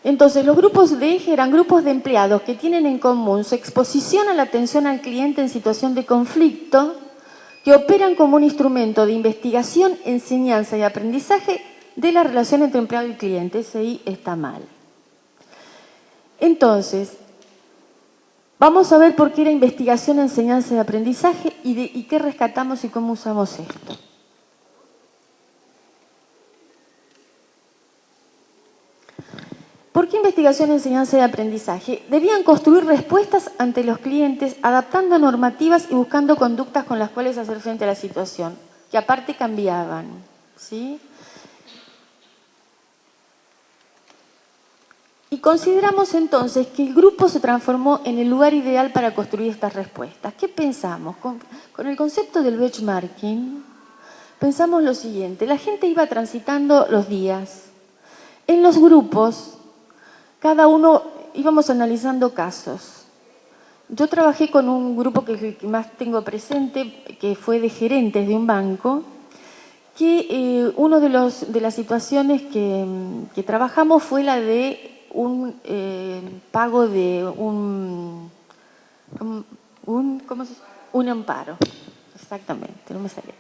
Entonces, los grupos de eje eran grupos de empleados que tienen en común su exposición a la atención al cliente en situación de conflicto, que operan como un instrumento de investigación, enseñanza y aprendizaje de la relación entre empleado y cliente. Ese ahí está mal. Entonces, vamos a ver por qué era investigación, enseñanza y aprendizaje y qué rescatamos y cómo usamos esto. ¿Por qué investigación, enseñanza y aprendizaje? Debían construir respuestas ante los clientes, adaptando normativas y buscando conductas con las cuales hacer frente a la situación, que aparte cambiaban, ¿sí? Y consideramos entonces que el grupo se transformó en el lugar ideal para construir estas respuestas. ¿Qué pensamos? Con el concepto del benchmarking, pensamos lo siguiente: la gente iba transitando los días. En los grupos, cada uno íbamos analizando casos. Yo trabajé con un grupo que más tengo presente, que fue de gerentes de un banco, que una de las situaciones que trabajamos fue la de un pago de un amparo. Exactamente, no me salía.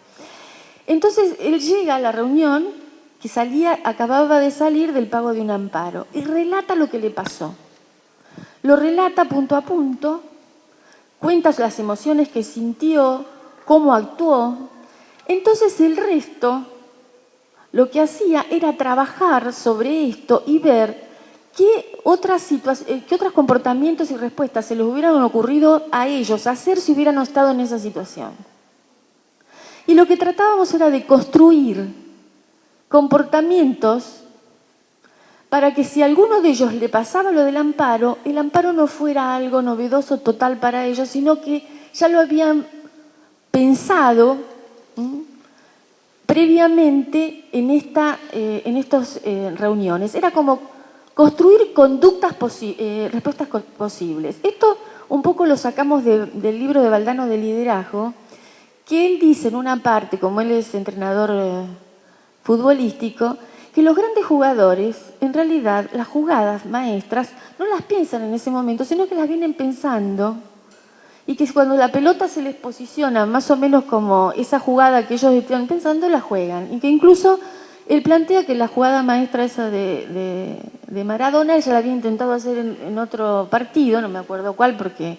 Entonces, él llega a la reunión que acababa de salir del pago de un amparo y relata lo que le pasó. Lo relata punto a punto, cuenta las emociones que sintió, cómo actuó. Entonces el resto lo que hacía era trabajar sobre esto y ver qué otros comportamientos y respuestas se les hubieran ocurrido a ellos hacer si hubieran estado en esa situación. Y lo que tratábamos era de construir comportamientos para que si a alguno de ellos le pasaba lo del amparo, el amparo no fuera algo novedoso total para ellos, sino que ya lo habían pensado previamente en estas reuniones. Era como construir respuestas posibles. Esto un poco lo sacamos del libro de Valdano de liderazgo, que él dice en una parte, como él es entrenador futbolístico, que los grandes jugadores, en realidad, las jugadas maestras no las piensan en ese momento, sino que las vienen pensando, y que cuando la pelota se les posiciona más o menos como esa jugada que ellos están pensando, la juegan. Y que incluso él plantea que la jugada maestra esa de Maradona, ella la había intentado hacer en otro partido, no me acuerdo cuál, porque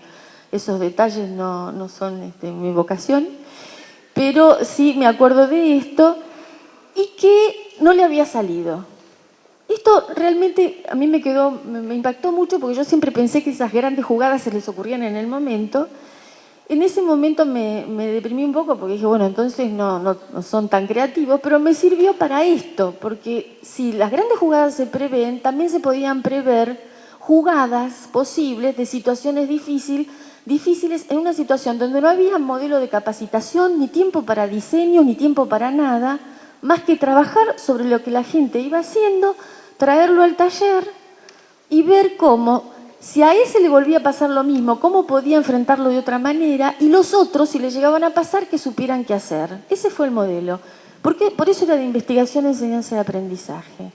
esos detalles no son mi vocación, pero sí me acuerdo de esto, y que no le había salido. Esto realmente a mí me impactó mucho, porque yo siempre pensé que esas grandes jugadas se les ocurrían en el momento. En ese momento me deprimí un poco, porque dije, bueno, entonces no son tan creativos, pero me sirvió para esto, porque si las grandes jugadas se prevén, también se podían prever jugadas posibles de situaciones difíciles en una situación donde no había modelo de capacitación, ni tiempo para diseño, ni tiempo para nada, más que trabajar sobre lo que la gente iba haciendo, traerlo al taller y ver cómo, si a ese le volvía a pasar lo mismo, cómo podía enfrentarlo de otra manera, y los otros, si le llegaban a pasar, que supieran qué hacer. Ese fue el modelo. Por eso era de investigación, enseñanza y aprendizaje.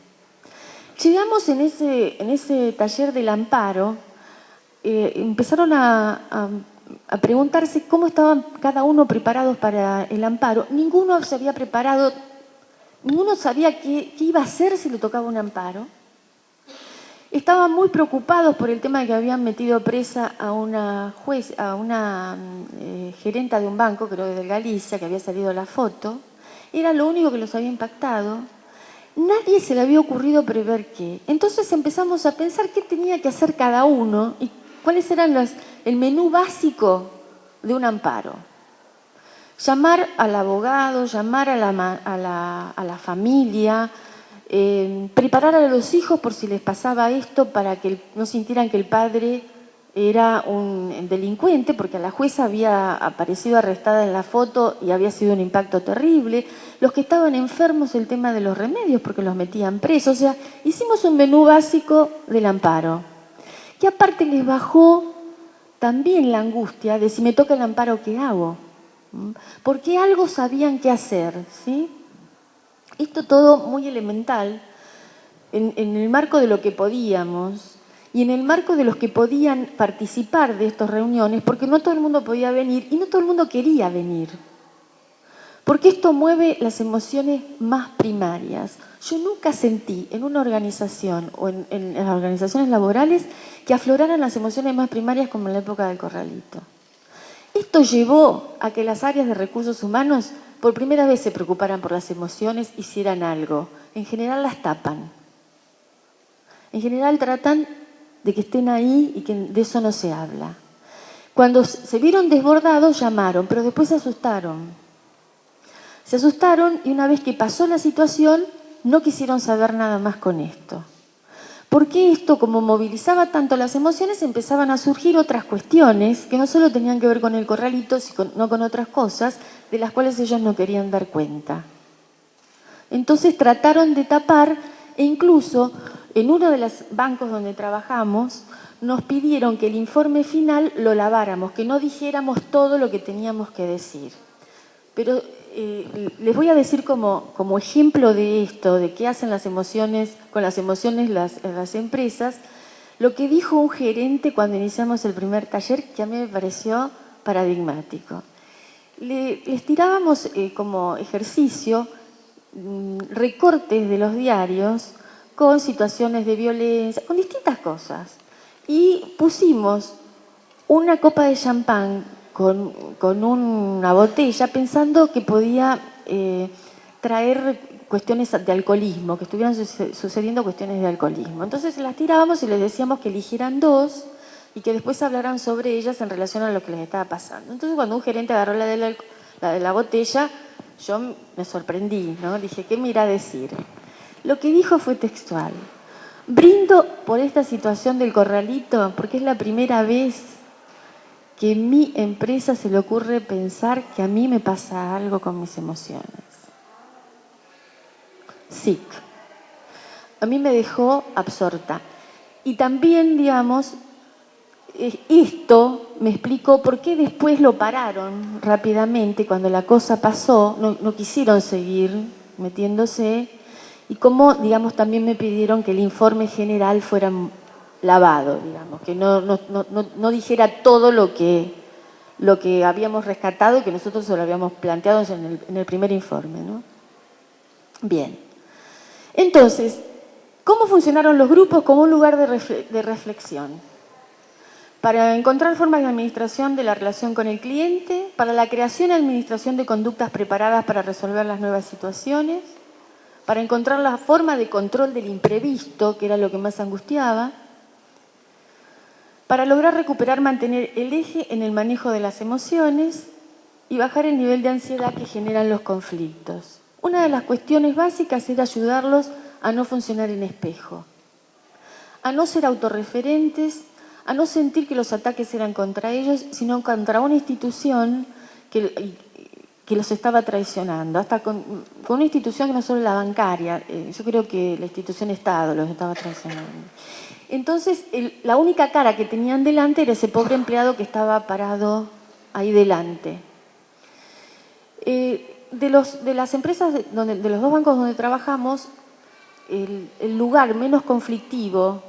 Llegamos en ese taller del amparo, empezaron a preguntarse cómo estaban cada uno preparados para el amparo. Ninguno se había preparado. Ninguno sabía qué iba a hacer si le tocaba un amparo. Estaban muy preocupados por el tema de que habían metido presa a una gerenta de un banco, creo de Galicia, que había salido la foto. Era lo único que los había impactado. Nadie se le había ocurrido prever qué. Entonces empezamos a pensar qué tenía que hacer cada uno y cuáles eran el menú básico de un amparo. Llamar al abogado, llamar a la familia, preparar a los hijos por si les pasaba esto para que no sintieran que el padre era un delincuente, porque a la jueza había aparecido arrestada en la foto y había sido un impacto terrible. Los que estaban enfermos, el tema de los remedios, porque los metían presos. O sea, hicimos un menú básico del amparo, que aparte les bajó también la angustia de si me toca el amparo, ¿qué hago? Porque algo sabían qué hacer, ¿sí? Esto todo muy elemental, en el marco de lo que podíamos y en el marco de los que podían participar de estas reuniones, porque no todo el mundo podía venir y no todo el mundo quería venir. Porque esto mueve las emociones más primarias. Yo nunca sentí en una organización o en las organizaciones laborales que afloraran las emociones más primarias como en la época del Corralito. Esto llevó a que las áreas de recursos humanos por primera vez se preocuparan por las emociones, hicieran algo. En general las tapan. En general tratan de que estén ahí y que de eso no se habla. Cuando se vieron desbordados llamaron, pero después se asustaron. Se asustaron y una vez que pasó la situación no quisieron saber nada más con esto. Porque esto, como movilizaba tanto las emociones, empezaban a surgir otras cuestiones que no solo tenían que ver con el Corralito, sino con otras cosas de las cuales ellos no querían dar cuenta. Entonces trataron de tapar e incluso en uno de los bancos donde trabajamos nos pidieron que el informe final lo laváramos, que no dijéramos todo lo que teníamos que decir. Pero les voy a decir como ejemplo de esto, de qué hacen las emociones, con las emociones las empresas, lo que dijo un gerente cuando iniciamos el primer taller, que a mí me pareció paradigmático. Les tirábamos como ejercicio recortes de los diarios con situaciones de violencia, con distintas cosas. Y pusimos una copa de champán con una botella pensando que podía traer cuestiones de alcoholismo, que estuvieran sucediendo cuestiones de alcoholismo. Entonces las tirábamos y les decíamos que eligieran dos y que después hablaran sobre ellas en relación a lo que les estaba pasando. Entonces cuando un gerente agarró la de la botella, yo me sorprendí, ¿no? Dije, ¿qué me irá a decir? Lo que dijo fue textual. Brindo por esta situación del Corralito porque es la primera vez que en mi empresa se le ocurre pensar que a mí me pasa algo con mis emociones. SIC. A mí me dejó absorta. Y también, digamos, esto me explicó por qué después lo pararon rápidamente cuando la cosa pasó, no quisieron seguir metiéndose, y cómo, digamos, también me pidieron que el informe general fuera lavado, digamos, que no dijera todo lo que habíamos rescatado y que nosotros se lo habíamos planteado en el primer informe, ¿no? Bien. Entonces, ¿cómo funcionaron los grupos como un lugar de reflexión? Para encontrar formas de administración de la relación con el cliente, para la creación y administración de conductas preparadas para resolver las nuevas situaciones, para encontrar la forma de control del imprevisto, que era lo que más angustiaba, para lograr mantener el eje en el manejo de las emociones y bajar el nivel de ansiedad que generan los conflictos. Una de las cuestiones básicas era ayudarlos a no funcionar en espejo, a no ser autorreferentes, a no sentir que los ataques eran contra ellos, sino contra una institución que los estaba traicionando, hasta con una institución que no solo la bancaria, yo creo que la institución Estado los estaba traicionando. Entonces, la única cara que tenían delante era ese pobre empleado que estaba parado ahí delante. De las empresas, de los dos bancos donde trabajamos, el lugar menos conflictivo,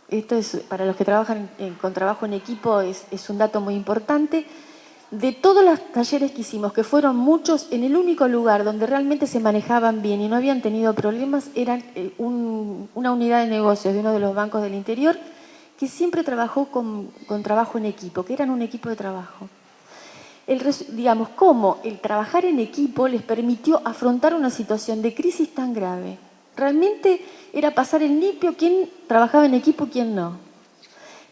esto es para los que trabajan con trabajo en equipo, es un dato muy importante. De todos los talleres que hicimos, que fueron muchos, en el único lugar donde realmente se manejaban bien y no habían tenido problemas, era una unidad de negocios de uno de los bancos del interior que siempre trabajó con trabajo en equipo, que eran un equipo de trabajo. Digamos, cómo el trabajar en equipo les permitió afrontar una situación de crisis tan grave. Realmente era pasar el limpio quién trabajaba en equipo y quién no.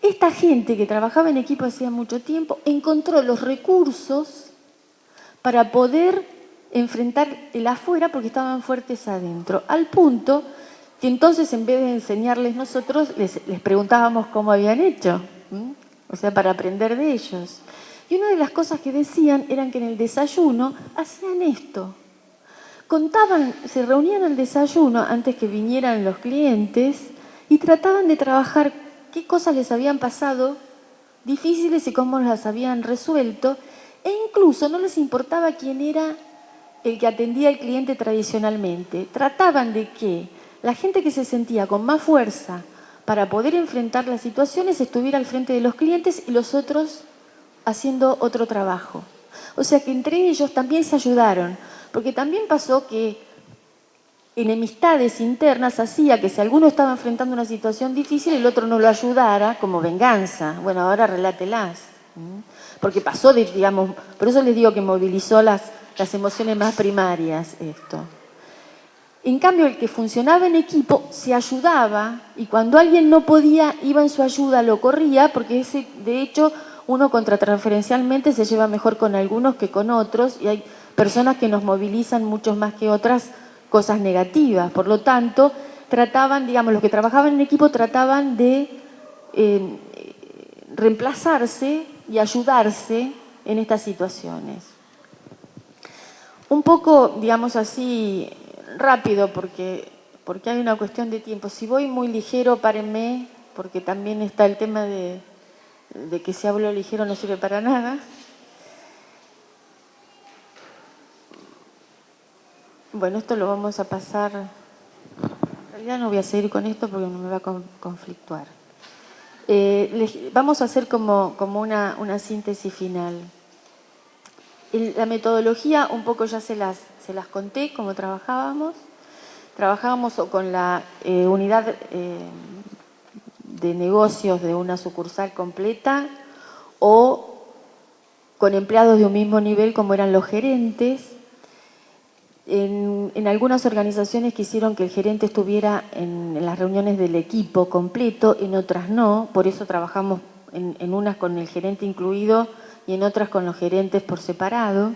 Esta gente que trabajaba en equipo hacía mucho tiempo encontró los recursos para poder enfrentar el afuera porque estaban fuertes adentro. Al punto que entonces en vez de enseñarles nosotros, les preguntábamos cómo habían hecho, o sea, para aprender de ellos. Y una de las cosas que decían eran que en el desayuno hacían esto. Contaban, se reunían al desayuno antes que vinieran los clientes y trataban de trabajar qué cosas les habían pasado difíciles y cómo las habían resuelto, e incluso no les importaba quién era el que atendía al cliente tradicionalmente. Trataban de que la gente que se sentía con más fuerza para poder enfrentar las situaciones estuviera al frente de los clientes y los otros haciendo otro trabajo. O sea que entre ellos también se ayudaron, porque también pasó que enemistades internas hacía que si alguno estaba enfrentando una situación difícil, el otro no lo ayudara como venganza. Bueno, ahora relátelas. Porque pasó, digamos, por eso les digo que movilizó las emociones más primarias esto. En cambio, el que funcionaba en equipo se ayudaba y cuando alguien no podía, iba en su ayuda, lo corría, porque de hecho uno contratransferencialmente se lleva mejor con algunos que con otros y hay personas que nos movilizan mucho más que otras cosas negativas. Por lo tanto, trataban, digamos, los que trabajaban en equipo trataban de reemplazarse y ayudarse en estas situaciones. Un poco, digamos así, rápido porque hay una cuestión de tiempo. Si voy muy ligero, párenme, porque también está el tema de que si hablo ligero no sirve para nada. Bueno, esto lo vamos a pasar. En realidad no voy a seguir con esto porque no me va a conflictuar. Vamos a hacer como una síntesis final. La metodología un poco ya se las conté, cómo trabajábamos. Trabajábamos con la unidad de negocios de una sucursal completa o con empleados de un mismo nivel como eran los gerentes. En algunas organizaciones quisieron que el gerente estuviera en las reuniones del equipo completo, en otras no, por eso trabajamos en unas con el gerente incluido y en otras con los gerentes por separado.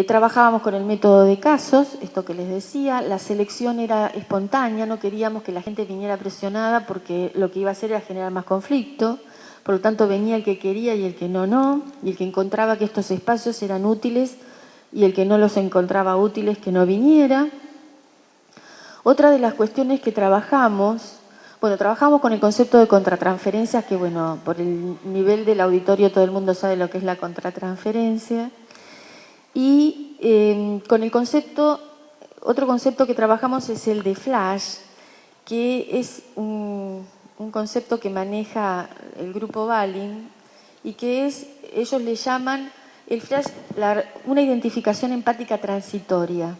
Trabajábamos con el método de casos, esto que les decía, la selección era espontánea, no queríamos que la gente viniera presionada porque lo que iba a hacer era generar más conflicto, por lo tanto venía el que quería y el que no, y el que encontraba que estos espacios eran útiles y el que no los encontraba útiles que no viniera. Otra de las cuestiones que trabajamos con el concepto de contratransferencias, que bueno, por el nivel del auditorio todo el mundo sabe lo que es la contratransferencia. Y con el concepto, otro concepto que trabajamos es el de flash, que es un concepto que maneja el grupo Balin y que ellos le llaman el flash una identificación empática transitoria.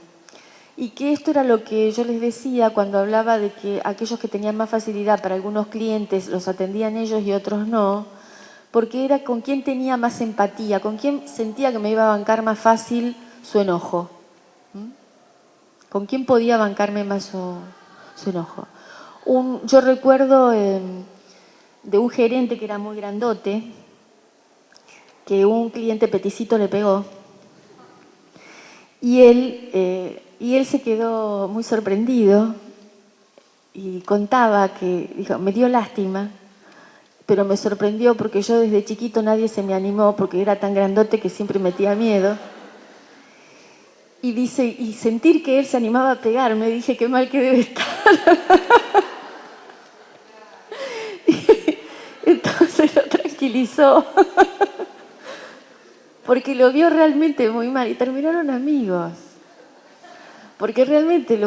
Y que esto era lo que yo les decía cuando hablaba de que aquellos que tenían más facilidad para algunos clientes los atendían ellos y otros no, porque era con quién tenía más empatía, con quién sentía que me iba a bancar más fácil su enojo. ¿Con quién podía bancarme más su enojo? Yo recuerdo de un gerente que era muy grandote, que un cliente peticito le pegó y él se quedó muy sorprendido y contaba que, dijo, me dio lástima, pero me sorprendió porque yo desde chiquito nadie se me animó porque era tan grandote que siempre metía miedo. Y dice, y sentir que él se animaba a pegarme, dije, qué mal que debe estar. Entonces lo tranquilizó. Porque lo vio realmente muy mal y terminaron amigos. Porque realmente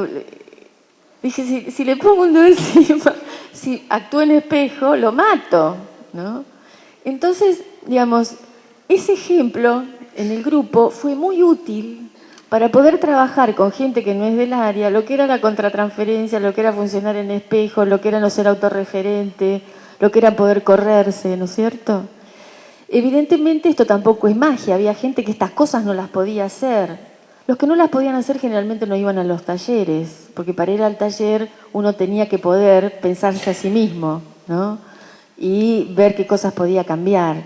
dije, si le pongo un dedo encima, si actúo en espejo, lo mato, ¿no? Entonces, digamos, ese ejemplo en el grupo fue muy útil para poder trabajar con gente que no es del área, lo que era la contratransferencia, lo que era funcionar en espejo, lo que era no ser autorreferente, lo que era poder correrse, ¿no es cierto? Evidentemente esto tampoco es magia, había gente que estas cosas no las podía hacer. Los que no las podían hacer generalmente no iban a los talleres, porque para ir al taller uno tenía que poder pensarse a sí mismo, ¿no? Y ver qué cosas podía cambiar.